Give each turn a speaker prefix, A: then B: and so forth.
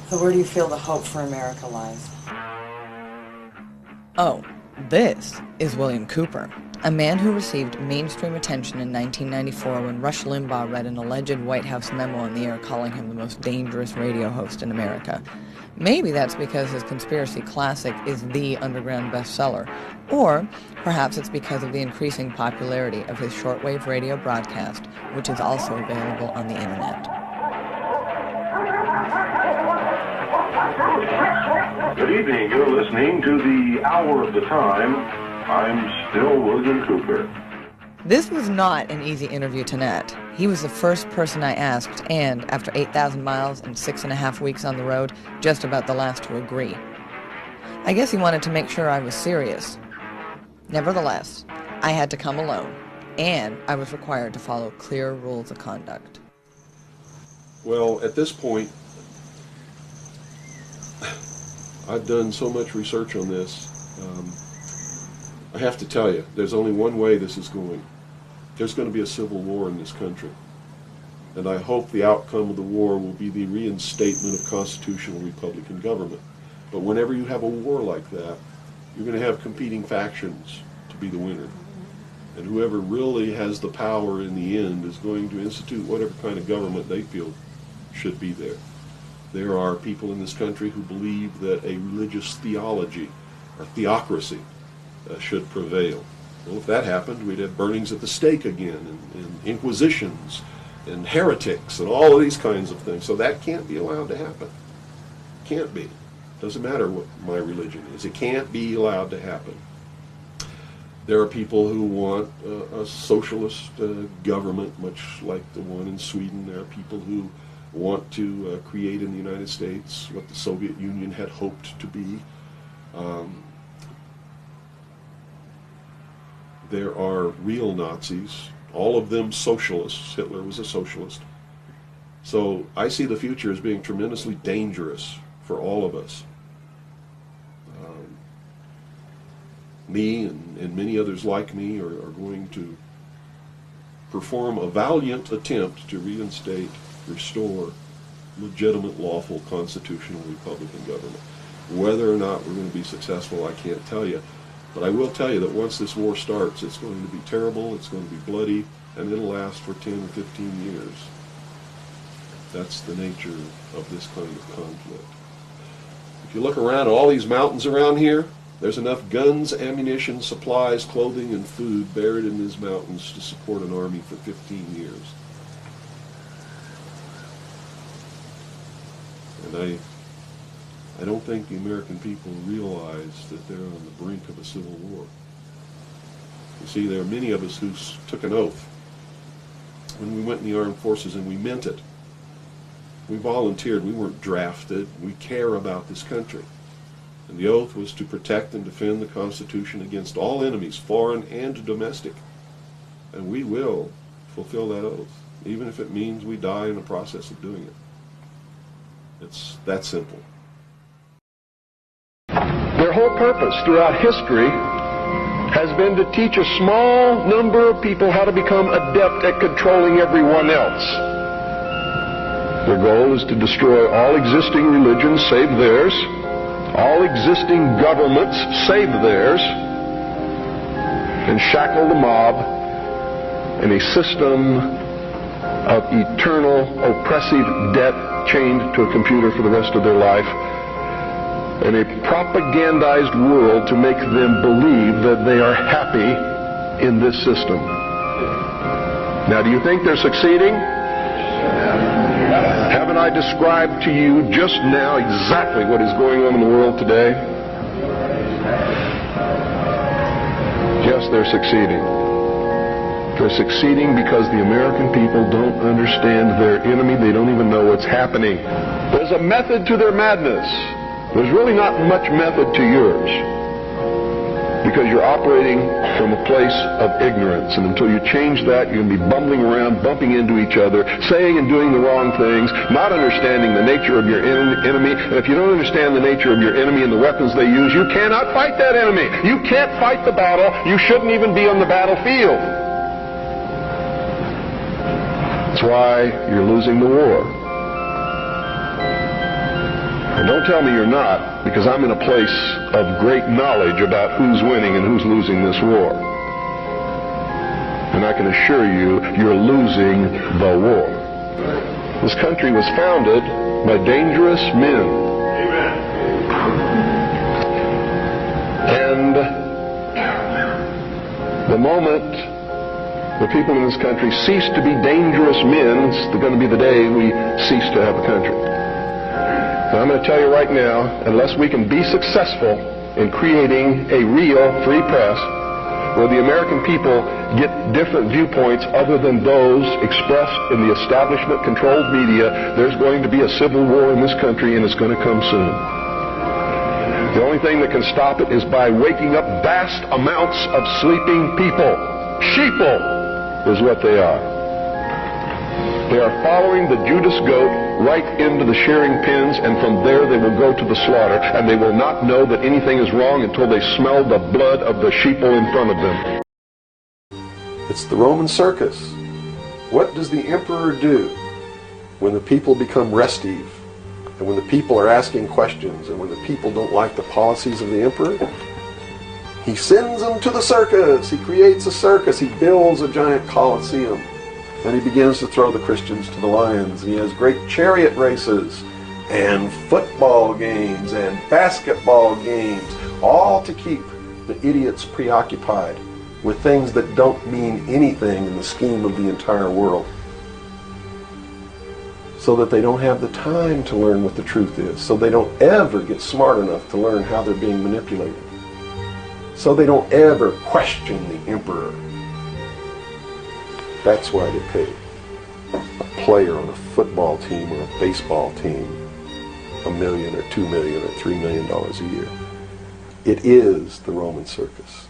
A: So where do you feel the hope for America lies?
B: Oh, this is William Cooper, a man who received mainstream attention in 1994 when Rush Limbaugh read an alleged White House memo on the air calling him the most dangerous radio host in America. Maybe that's because his conspiracy classic is the underground bestseller, or perhaps it's because of the increasing popularity of his shortwave radio broadcast, which is also available on the internet.
C: Good evening. You're listening to the Hour of the Time. I'm still William Cooper.
B: This was not an easy interview to net. He was the first person I asked, and after 8,000 miles and 6.5 weeks on the road, just about the last to agree. I guess he wanted to make sure I was serious. Nevertheless, I had to come alone, and I was required to follow clear rules of conduct.
D: Well, at this point, I've done so much research on this. I have to tell you, there's only one way this is going. There's going to be a civil war in this country. And I hope the outcome of the war will be the reinstatement of constitutional Republican government. But whenever you have a war like that, you're going to have competing factions to be the winner. And whoever really has the power in the end is going to institute whatever kind of government they feel should be there. There are people in this country who believe that a religious theology or theocracy should prevail. Well, if that happened, we'd have burnings at the stake again, and inquisitions, and heretics, and all of these kinds of things. So that can't be allowed to happen. Can't be. Doesn't matter what my religion is. It can't be allowed to happen. There are people who want a socialist government, much like the one in Sweden. There are people who want to create in the United States what the Soviet Union had hoped to be. There are real Nazis, all of them socialists. Hitler was a socialist. So I see the future as being tremendously dangerous for all of us. Me and many others like me are going to perform a valiant attempt to reinstate, restore legitimate, lawful, constitutional Republican government. Whether or not we're going to be successful, I can't tell you. But I will tell you that once this war starts, it's going to be terrible, it's going to be bloody, and it'll last for 10 or 15 years. That's the nature of this kind of conflict. If you look around at all these mountains around here, there's enough guns, ammunition, supplies, clothing, and food buried in these mountains to support an army for 15 years. And I don't think the American people realize that they're on the brink of a civil war. You see, there are many of us who took an oath when we went in the armed forces, and we meant it. We volunteered. We weren't drafted. We care about this country. And the oath was to protect and defend the Constitution against all enemies, foreign and domestic. And we will fulfill that oath, even if it means we die in the process of doing it. It's that simple.
E: Their whole purpose throughout history has been to teach a small number of people how to become adept at controlling everyone else. Their goal is to destroy all existing religions save theirs, all existing governments save theirs, and shackle the mob in a system of eternal oppressive debt chained to a computer for the rest of their life, and a propagandized world to make them believe that they are happy in this system. Now, do you think they're succeeding? Haven't I described to you just now exactly what is going on in the world today? Yes, they're succeeding. They're succeeding because the American people don't understand their enemy. They don't even know what's happening. There's a method to their madness. There's really not much method to yours, because you're operating from a place of ignorance, and until you change that, you're going to be bumbling around, bumping into each other, saying and doing the wrong things, not understanding the nature of your enemy. And if you don't understand the nature of your enemy and the weapons they use, you cannot fight that enemy. You can't fight the battle. You shouldn't even be on the battlefield. That's why you're losing the war. And don't tell me you're not, because I'm in a place of great knowledge about who's winning and who's losing this war. And I can assure you, you're losing the war. This country was founded by dangerous men.
C: Amen.
E: And the moment the people in this country cease to be dangerous men, it's going to be the day we cease to have a country. And I'm going to tell you right now, unless we can be successful in creating a real free press, where the American people get different viewpoints other than those expressed in the establishment-controlled media, there's going to be a civil war in this country, and it's going to come soon. The only thing that can stop it is by waking up vast amounts of sleeping people. Sheeple is what they are. They are following the Judas goat right into the shearing pens, and from there they will go to the slaughter, and they will not know that anything is wrong until they smell the blood of the sheeple in front of them.
D: It's the Roman circus. What does the emperor do when the people become restive, and when the people are asking questions, and when the people don't like the policies of the emperor? He sends them to the circus. He creates a circus. He builds a giant coliseum. And he begins to throw the Christians to the lions. He has great chariot races and football games and basketball games, all to keep the idiots preoccupied with things that don't mean anything in the scheme of the entire world, so that they don't have the time to learn what the truth is, so they don't ever get smart enough to learn how they're being manipulated, so they don't ever question the emperor. That's why they pay a player on a football team or a baseball team $1 million or $2 million or $3 million a year. It is the Roman circus.